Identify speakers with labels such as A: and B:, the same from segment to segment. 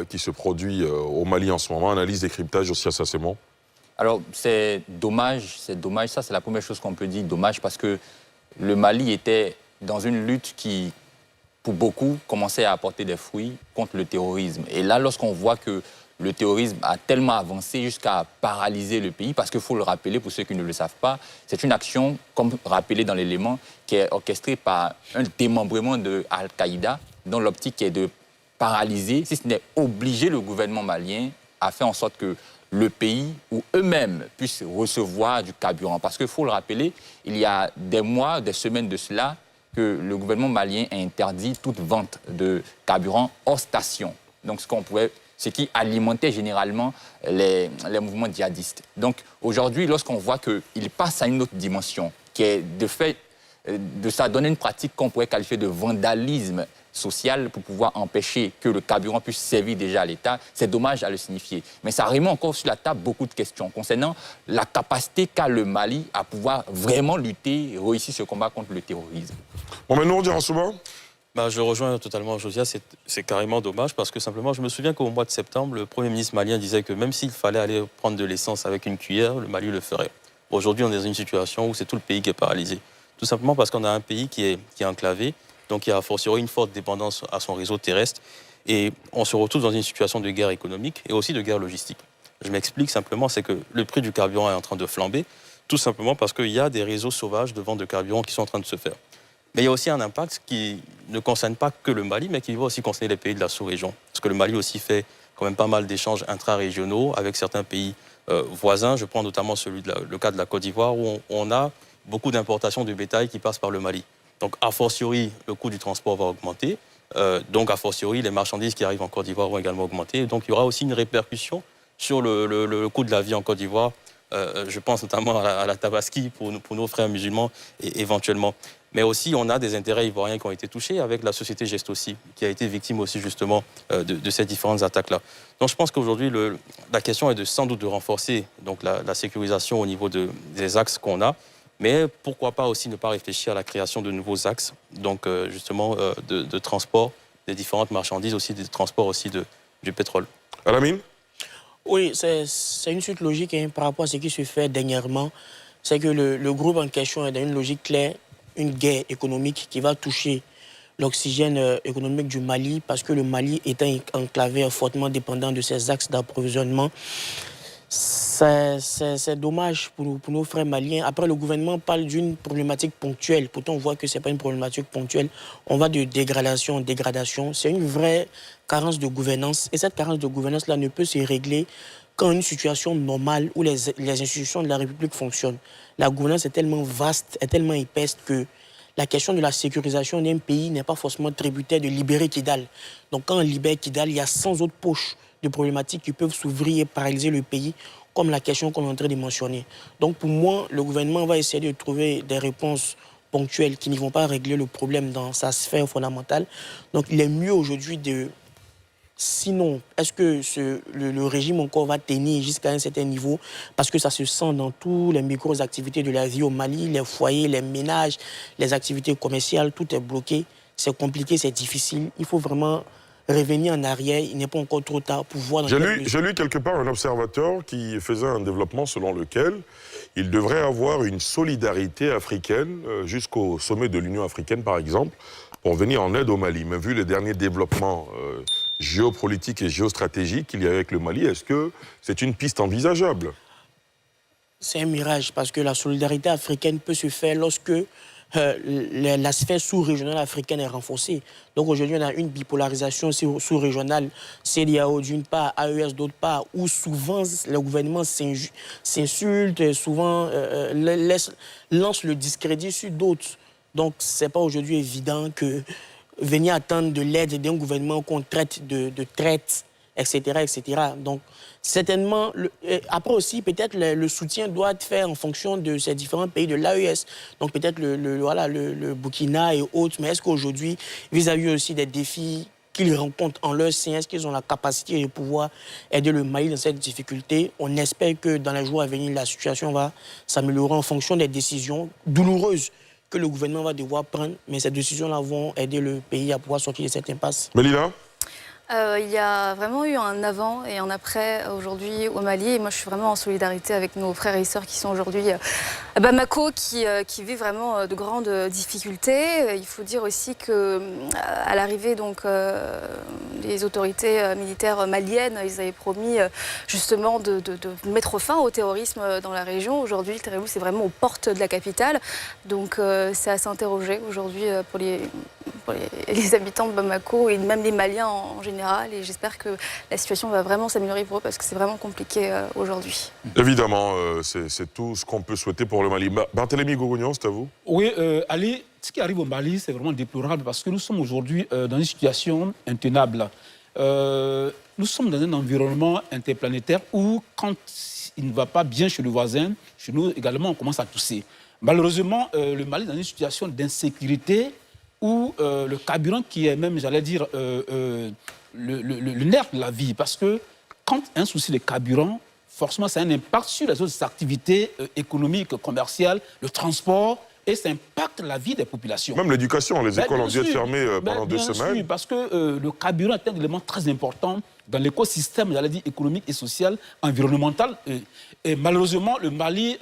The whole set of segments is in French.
A: qui se produit au Mali en ce moment. Analyse, décryptage aussi à Sassemon.
B: Alors, c'est dommage, ça c'est la première chose qu'on peut dire, dommage, parce que le Mali était dans une lutte qui, pour beaucoup, commençait à apporter des fruits contre le terrorisme. Et là, lorsqu'on voit que le terrorisme a tellement avancé jusqu'à paralyser le pays, parce qu'il faut le rappeler, pour ceux qui ne le savent pas, c'est une action, comme rappelé dans l'élément, qui est orchestrée par un démembrement de Al-Qaïda, dont l'optique est de paralyser, si ce n'est obliger le gouvernement malien à faire en sorte que le pays ou eux-mêmes puissent recevoir du carburant. Parce qu'il faut le rappeler, il y a des mois, des semaines de cela, que le gouvernement malien a interdit toute vente de carburant hors station. Donc ce qui alimentait généralement les mouvements djihadistes. Donc aujourd'hui, lorsqu'on voit qu'il passe à une autre dimension, qui est de fait de ça donner une pratique qu'on pourrait qualifier de vandalisme social pour pouvoir empêcher que le carburant puisse servir déjà à l'État, c'est dommage à le signifier. Mais ça remet encore sur la table beaucoup de questions concernant la capacité qu'a le Mali à pouvoir vraiment lutter et réussir ce combat contre le terrorisme.
A: Bon, mais nous, on dirait en ce moment.
C: Je rejoins totalement Josias, c'est carrément dommage parce que simplement, je me souviens qu'au mois de septembre, le Premier ministre malien disait que même s'il fallait aller prendre de l'essence avec une cuillère, le Mali le ferait. Aujourd'hui, on est dans une situation où c'est tout le pays qui est paralysé. Tout simplement parce qu'on a un pays qui est enclavé, donc il y a a fortiori une forte dépendance à son réseau terrestre et on se retrouve dans une situation de guerre économique et aussi de guerre logistique. Je m'explique simplement, c'est que le prix du carburant est en train de flamber, tout simplement parce qu'il y a des réseaux sauvages de vente de carburant qui sont en train de se faire. Mais il y a aussi un impact qui ne concerne pas que le Mali, mais qui va aussi concerner les pays de la sous-région. Parce que le Mali aussi fait quand même pas mal d'échanges intra-régionaux avec certains pays voisins. Je prends notamment le cas de la Côte d'Ivoire, où on a beaucoup d'importations de bétail qui passent par le Mali. Donc, a fortiori, le coût du transport va augmenter. Donc, a fortiori, les marchandises qui arrivent en Côte d'Ivoire vont également augmenter. Donc, il y aura aussi une répercussion sur le coût de la vie en Côte d'Ivoire. Je pense notamment à la tabaski pour nos frères musulmans, éventuellement. Mais aussi, on a des intérêts ivoiriens qui ont été touchés avec la société Gestoci, qui a été victime aussi, justement, de ces différentes attaques-là. Donc, je pense qu'aujourd'hui, la question est sans doute de renforcer donc, la sécurisation au niveau des axes qu'on a. Mais pourquoi pas aussi ne pas réfléchir à la création de nouveaux axes, donc justement de transport des différentes marchandises, aussi des transports aussi du pétrole.
A: Alamine?
D: Oui, c'est une suite logique par rapport à ce qui se fait dernièrement. C'est que le groupe en question est dans une logique claire, une guerre économique qui va toucher l'oxygène économique du Mali, parce que le Mali étant enclavé, fortement dépendant de ses axes d'approvisionnement. C'est dommage pour nos frères maliens. Après, le gouvernement parle d'une problématique ponctuelle. Pourtant, on voit que ce n'est pas une problématique ponctuelle. On va de dégradation en dégradation. C'est une vraie carence de gouvernance. Et cette carence de gouvernance-là ne peut se régler qu'en une situation normale où les institutions de la République fonctionnent. La gouvernance est tellement vaste, est tellement épaisse que la question de la sécurisation d'un pays n'est pas forcément tributaire de libérer Kidal. Donc, quand on libère Kidal, il y a 100 autres poches de problématiques qui peuvent s'ouvrir et paralyser le pays, comme la question qu'on est en train de mentionner. Donc pour moi, le gouvernement va essayer de trouver des réponses ponctuelles qui ne vont pas régler le problème dans sa sphère fondamentale. Donc il est mieux aujourd'hui de... Sinon, est-ce que le régime encore va tenir jusqu'à un certain niveau? Parce que ça se sent dans toutes les micro-activités de la vie au Mali, les foyers, les ménages, les activités commerciales, tout est bloqué. C'est compliqué, c'est difficile. Il faut vraiment revenir en arrière, il n'est pas encore trop tard pour voir...
A: J'ai lu quelque part un observateur qui faisait un développement selon lequel il devrait avoir une solidarité africaine jusqu'au sommet de l'Union africaine, par exemple, pour venir en aide au Mali. Mais vu les derniers développements géopolitiques et géostratégiques qu'il y a avec le Mali, est-ce que c'est une piste envisageable?
D: C'est un mirage, parce que la solidarité africaine peut se faire lorsque la sphère sous-régionale africaine est renforcée. Donc aujourd'hui, on a une bipolarisation sous-régionale, CEDEAO d'une part, AES d'autre part, où souvent le gouvernement s'insulte, souvent lance le discrédit sur d'autres. Donc ce n'est pas aujourd'hui évident que venir attendre de l'aide d'un gouvernement qu'on traite de traite, etc., etc. Donc, certainement, après aussi, peut-être le soutien doit être fait en fonction de ces différents pays de l'AES. Donc, peut-être le Burkina et autres. Mais est-ce qu'aujourd'hui, vis-à-vis aussi des défis qu'ils rencontrent en leur sein, est-ce qu'ils ont la capacité de pouvoir aider le Mali dans cette difficulté? On espère que dans les jours à venir, la situation va s'améliorer en fonction des décisions douloureuses que le gouvernement va devoir prendre. Mais ces décisions-là vont aider le pays à pouvoir sortir de cette impasse.
A: Mélina?
E: Il y a vraiment eu un avant et un après aujourd'hui au Mali. Et moi, je suis vraiment en solidarité avec nos frères et sœurs qui sont aujourd'hui à Bamako, qui vivent vraiment de grandes difficultés. Il faut dire aussi que à l'arrivée donc des autorités militaires maliennes, ils avaient promis justement de mettre fin au terrorisme dans la région. Aujourd'hui, le terrorisme, c'est vraiment aux portes de la capitale. Donc, c'est à s'interroger aujourd'hui pour les habitants de Bamako et même les Maliens en général. Et j'espère que la situation va vraiment s'améliorer pour eux parce que c'est vraiment compliqué aujourd'hui.
A: Évidemment, c'est tout ce qu'on peut souhaiter pour le Mali. Barthélémy Gogonian, c'est à vous.
F: Oui, Ali, ce qui arrive au Mali, c'est vraiment déplorable parce que nous sommes aujourd'hui dans une situation intenable. Nous sommes dans un environnement interplanétaire où, quand il ne va pas bien chez le voisin, chez nous également, on commence à tousser. Malheureusement, le Mali est dans une situation d'insécurité où le carburant qui est même, j'allais dire, le nerf de la vie. Parce que quand un souci de carburant, forcément, ça a un impact sur les autres activités économiques, commerciales, le transport, et ça impacte la vie des populations.
A: Même l'éducation, les écoles ont dû être fermées pendant 2 semaines.
F: Sûr, parce que le carburant est un élément très important dans l'écosystème, j'allais dire, économique et social, environnemental. Et malheureusement, le Mali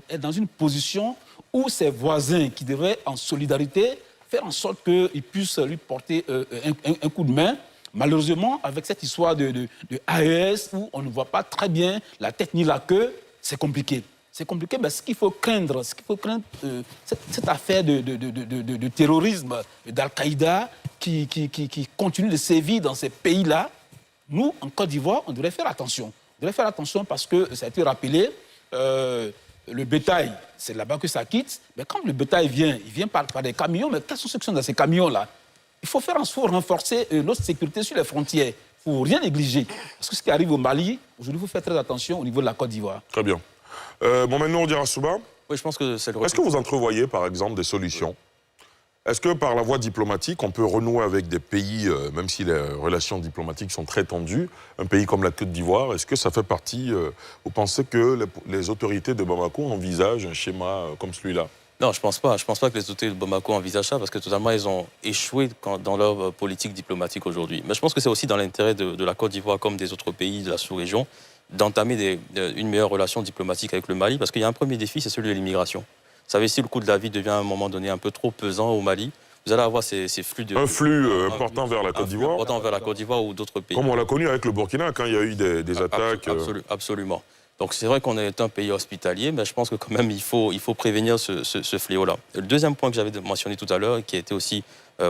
F: est dans une position où ses voisins, qui devraient, en solidarité, faire en sorte qu'ils puissent lui porter un coup de main. Malheureusement, avec cette histoire de AES, où on ne voit pas très bien la tête ni la queue, c'est compliqué. C'est compliqué, mais ce qu'il faut craindre, cette affaire de terrorisme, d'Al-Qaïda, qui continue de sévir dans ces pays-là, nous, en Côte d'Ivoire, on devrait faire attention. On devrait faire attention parce que, ça a été rappelé, le bétail, c'est là-bas que ça quitte. Mais quand le bétail vient, il vient par des camions. Mais quels sont ceux qui sont dans ces camions-là? Il faut renforcer notre sécurité sur les frontières. Il ne faut rien négliger. Parce que ce qui arrive au Mali, aujourd'hui, il faut faire très attention au niveau de la Côte d'Ivoire.
A: Très bien. Maintenant, on dira Souba.
C: Oui, je pense que c'est le...
A: Est-ce que vous entrevoyez, par exemple, des solutions? Est-ce que par la voie diplomatique, on peut renouer avec des pays, même si les relations diplomatiques sont très tendues, un pays comme la Côte d'Ivoire, est-ce que ça fait partie, vous pensez que les autorités de Bamako envisagent un schéma comme celui-là?
C: Non, je pense pas. Je pense pas que les autorités de Bamako envisagent ça parce que totalement, ils ont échoué dans leur politique diplomatique aujourd'hui. Mais je pense que c'est aussi dans l'intérêt de la Côte d'Ivoire comme des autres pays de la sous-région d'entamer une meilleure relation diplomatique avec le Mali parce qu'il y a un premier défi, c'est celui de l'immigration. Vous savez, si le coût de la vie devient à un moment donné un peu trop pesant au Mali, vous allez avoir ces flux de...
A: Un flux important vers la Côte d'Ivoire.
C: Important vers la Côte d'Ivoire ou d'autres pays.
A: Comme on l'a connu avec le Burkina, quand il y a eu des attaques...
C: Absolument. Donc c'est vrai qu'on est un pays hospitalier, mais je pense que quand même il faut prévenir ce fléau-là. Le deuxième point que j'avais mentionné tout à l'heure, et qui a été aussi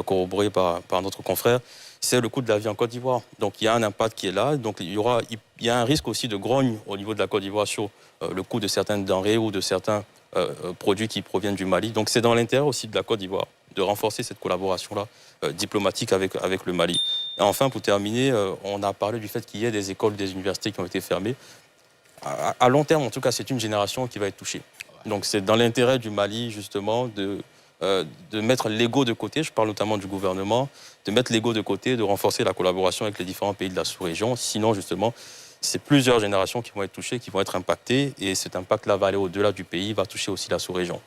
C: corroboré par notre confrère, c'est le coût de la vie en Côte d'Ivoire. Donc il y a un impact qui est là. Donc il y a un risque aussi de grogne au niveau de la Côte d'Ivoire sur le coût de certaines denrées ou de certains produits qui proviennent du Mali. Donc c'est dans l'intérêt aussi de la Côte d'Ivoire de renforcer cette collaboration-là diplomatique avec le Mali. Et enfin, pour terminer, on a parlé du fait qu'il y ait des écoles, des universités qui ont été fermées. À long terme, en tout cas, c'est une génération qui va être touchée. Donc c'est dans l'intérêt du Mali, justement, de mettre l'ego de côté, je parle notamment du gouvernement, de mettre l'ego de côté, de renforcer la collaboration avec les différents pays de la sous-région. Sinon, justement, c'est plusieurs générations qui vont être touchées, qui vont être impactées, et cet impact-là va aller au-delà du pays, va toucher aussi la sous-région.